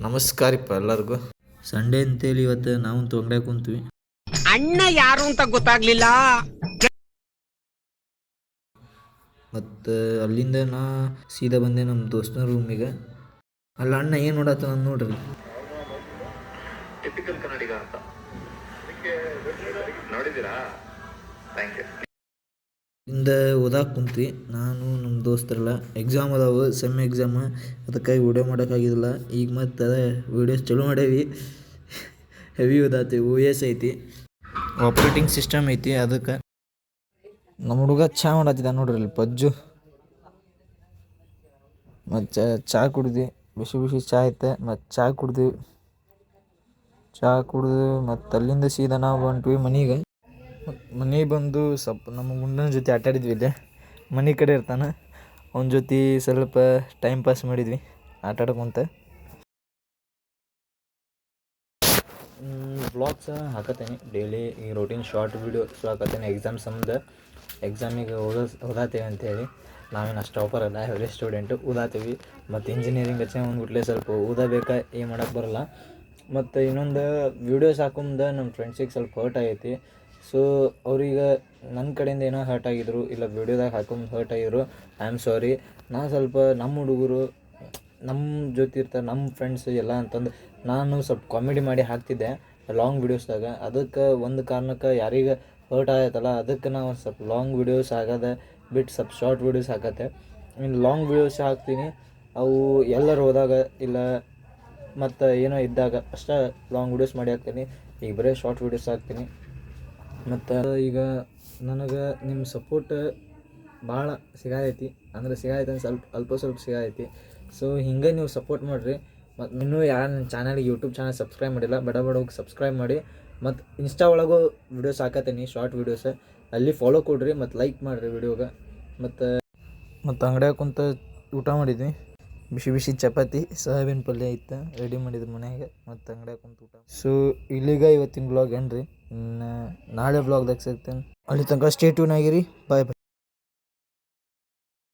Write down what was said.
ನಮಸ್ಕಾರಪ್ಪ ಎಲ್ಲರಿಗೂ. ಸಂಡೇ ಅಂತೇಳಿ ಇವತ್ತು ನಾವಂತೂ ಅಂಗಡಿಯಾಗ ಕುಂತೀವಿ. ಅಣ್ಣ ಯಾರು ಅಂತ ಗೊತ್ತಾಗ್ಲಿಲ್ಲ. ಮತ್ತು ಅಲ್ಲಿಂದ ನಾ ಸೀದಾ ಬಂದೆ ನಮ್ಮ ದೋಸ್ತನ ರೂಮಿಗೆ. ಅಲ್ಲ ಅಣ್ಣ ಏನು ಮಾಡತ್ತ ನಾನು ನೋಡ್ರಿ. ಟಿಪಿಕಲ್ ಕನ್ನಡಿಗ ಅಂತ ನೋಡಿದ್ದೀರಾ? Thank you. ಇಂದ ಓದಾಕ ಕುಂತ್ವಿ ನಾನು ನಮ್ಮ ದೋಸ್ತರೆಲ್ಲ. ಎಕ್ಸಾಮ್ ಅದಾವು, ಸೆಮ್ ಎಕ್ಸಾಮ್. ಅದಕ್ಕಾಗಿ ವಿಡಿಯೋ ಮಾಡೋಕ್ಕಾಗಿದ್ದಿಲ್ಲ. ಈಗ ಮತ್ತು ವೀಡಿಯೋಸ್ ಚಲೋ ಮಾಡೇವಿ. ಹೆವಿ ಓದಾತೀವಿ. ಓ ಎಸ್ ಐತಿ, ಆಪ್ರೇಟಿಂಗ್ ಸಿಸ್ಟಮ್ ಐತಿ. ಅದಕ್ಕೆ ನಮ್ಮ ಹುಡುಗ ಚಹಾ ಮಾಡತ್ತಿದ್ದ ನೋಡ್ರಿ ಅಲ್ಲಿ ಪಜ್ಜು. ಮತ್ತು ಚಹಾ ಕುಡ್ದು ಬಿಸಿ ಬಿಸಿ ಚಹಾ ಐತೆ. ಮತ್ತು ಚಹಾ ಕುಡ್ದು ಮತ್ತು ಅಲ್ಲಿಂದ ಸೀದಾ ನಾವು ಹೊಂಟ್ವಿ ಮನೆಗೆ. ಮನೆಗೆ ಬಂದು ಸ್ವಲ್ಪ ನಮ್ಮ ಗುಂಡನ ಜೊತೆ ಆಟಾಡಿದ್ವಿ. ಇಲ್ಲೇ ಮನೆ ಕಡೆ ಇರ್ತಾನೆ, ಅವನ ಜೊತೆ ಸ್ವಲ್ಪ ಟೈಮ್ ಪಾಸ್ ಮಾಡಿದ್ವಿ ಆಟಾಡ್ಕೊಂತ. ವ್ಲಾಗ್ಸ್ ಹಾಕತ್ತೇನೆ ಡೈಲಿ. ಈ ರೂಟೀನ್ ಶಾರ್ಟ್ ವೀಡಿಯೋಸ್ ಹಾಕತ್ತೇನೆ ಎಕ್ಸಾಮ್ ಸಂಬಂಧ. ಎಕ್ಸಾಮಿಗೆ ಓದಾತೇವೆ ಅಂಥೇಳಿ. ನಾವೇನು ಅಷ್ಟು ಟಾಪರ್ ಅಲ್ಲ, ಎವ್ರೇಜ್ ಸ್ಟೂಡೆಂಟು. ಓದಾತೀವಿ. ಮತ್ತು ಇಂಜಿನಿಯರಿಂಗ್ ಹಚ್ಚ ಅಂದ್ಬಿಟ್ಲೆ ಸ್ವಲ್ಪ ಓದಬೇಕಾ, ಏನು ಮಾಡೋಕ್ಕೆ ಬರೋಲ್ಲ. ಮತ್ತು ಇನ್ನೊಂದು ವೀಡಿಯೋಸ್ ಹಾಕೊಂಬಂದು ನಮ್ಮ ಫ್ರೆಂಡ್ಸಿಗೆ ಸ್ವಲ್ಪ ಹರ್ಟ್ ಆಗೈತಿ. ಸೊ ಅವ್ರಿಗೆ ನನ್ನ ಕಡೆಯಿಂದ ಏನೋ ಹರ್ಟ್ ಆಗಿದ್ರು, ಇಲ್ಲ ವೀಡಿಯೋದಾಗ ಹಾಕೊಂಡು ಹರ್ಟ್ ಆಗಿದ್ರು, ಐ ಆಮ್ ಸಾರಿ. ನಾನು ಸ್ವಲ್ಪ ನಮ್ಮ ಹುಡುಗರು ನಮ್ಮ ಜೊತೆ ಇರ್ತಾರೆ, ನಮ್ಮ ಫ್ರೆಂಡ್ಸ್ ಎಲ್ಲ ಅಂತಂದು ನಾನು ಸ್ವಲ್ಪ ಕಾಮಿಡಿ ಮಾಡಿ ಹಾಕ್ತಿದ್ದೆ ಲಾಂಗ್ ವೀಡಿಯೋಸ್ದಾಗ. ಅದಕ್ಕೆ ಒಂದು ಕಾರಣಕ್ಕೆ ಯಾರಿಗೆ ಹರ್ಟ್ ಆಗತ್ತಲ್ಲ, ಅದಕ್ಕೆ ನಾವು ಸ್ವಲ್ಪ ಲಾಂಗ್ ವೀಡಿಯೋಸ್ ಆಗೋದು ಬಿಟ್ಟು ಸ್ವಲ್ಪ ಶಾರ್ಟ್ ವೀಡಿಯೋಸ್ ಹಾಕತ್ತೆ. ಇನ್ನು ಲಾಂಗ್ ವೀಡಿಯೋಸ್ ಹಾಕ್ತೀನಿ, ಅವು ಎಲ್ಲರೂ ಹೋದಾಗ ಇಲ್ಲ ಮತ್ತು ಏನೋ ಇದ್ದಾಗ ಅಷ್ಟೇ ಲಾಂಗ್ ವೀಡಿಯೋಸ್ ಮಾಡಿ ಹಾಕ್ತೀನಿ. ಈಗ ಬರೀ ಶಾರ್ಟ್ ವೀಡಿಯೋಸ್ ಹಾಕ್ತೀನಿ. ಮತ್ತು ಈಗ ನನಗೆ ನಿಮ್ಮ ಸಪೋರ್ಟ್ ಭಾಳ ಸಿಗೈತಿ. ಅಂದರೆ ಸಿಗೈತೆ ಸ್ವಲ್ಪ ಸಿಗೈತಿ. ಸೊ ಹಿಂಗೆ ನೀವು ಸಪೋರ್ಟ್ ಮಾಡಿರಿ. ಮತ್ತು ಇನ್ನೂ ಯಾರು ನನ್ನ ಚಾನಲ್ಗೆ ಯೂಟ್ಯೂಬ್ ಚಾನಲ್ ಸಬ್ಸ್ಕ್ರೈಬ್ ಮಾಡಿಲ್ಲ, ಬಡ ಹೋಗಿ ಸಬ್ಸ್ಕ್ರೈಬ್ ಮಾಡಿ. ಮತ್ತು ಇನ್ಸ್ಟಾ ಒಳಗೂ ವೀಡಿಯೋಸ್ ಹಾಕತ್ತೀನಿ, ಶಾರ್ಟ್ ವೀಡಿಯೋಸ್. ಅಲ್ಲಿ ಫಾಲೋ ಕೊಡಿರಿ ಮತ್ತು ಲೈಕ್ ಮಾಡಿರಿ ವೀಡಿಯೋಗೆ. ಮತ್ತು ಅಂಗಡಿಯಾಗ ಕುಂತ ಊಟ ಮಾಡಿದ್ವಿ. ಬಿಸಿ ಬಿಸಿ ಚಪಾತಿ, ಸೋಯಾಬೀನ್ ಪಲ್ಯ ಇತ್ತು, ರೆಡಿ ಮಾಡಿದ್ರು ಮನೆಯಾಗೆ. ಮತ್ತು ಅಂಗಡಿಯಾಗ ಕುಂತು ಊಟ. ಸೊ ಇಲ್ಲಿಗೆ ಇವತ್ತಿನ ಬ್ಲಾಗ್ ಏನ್ರಿ. ಇನ್ನು ನಾಳೆ ಬ್ಲಾಗ್ದಾಗ ಸಿಗ್ತೇನೆ. ಅಲ್ಲಿ ತನಕ ಸ್ಟೇ ಟ್ಯೂನ್ ಆಗಿರಿ. ಬಾಯ್ ಬಾಯ್.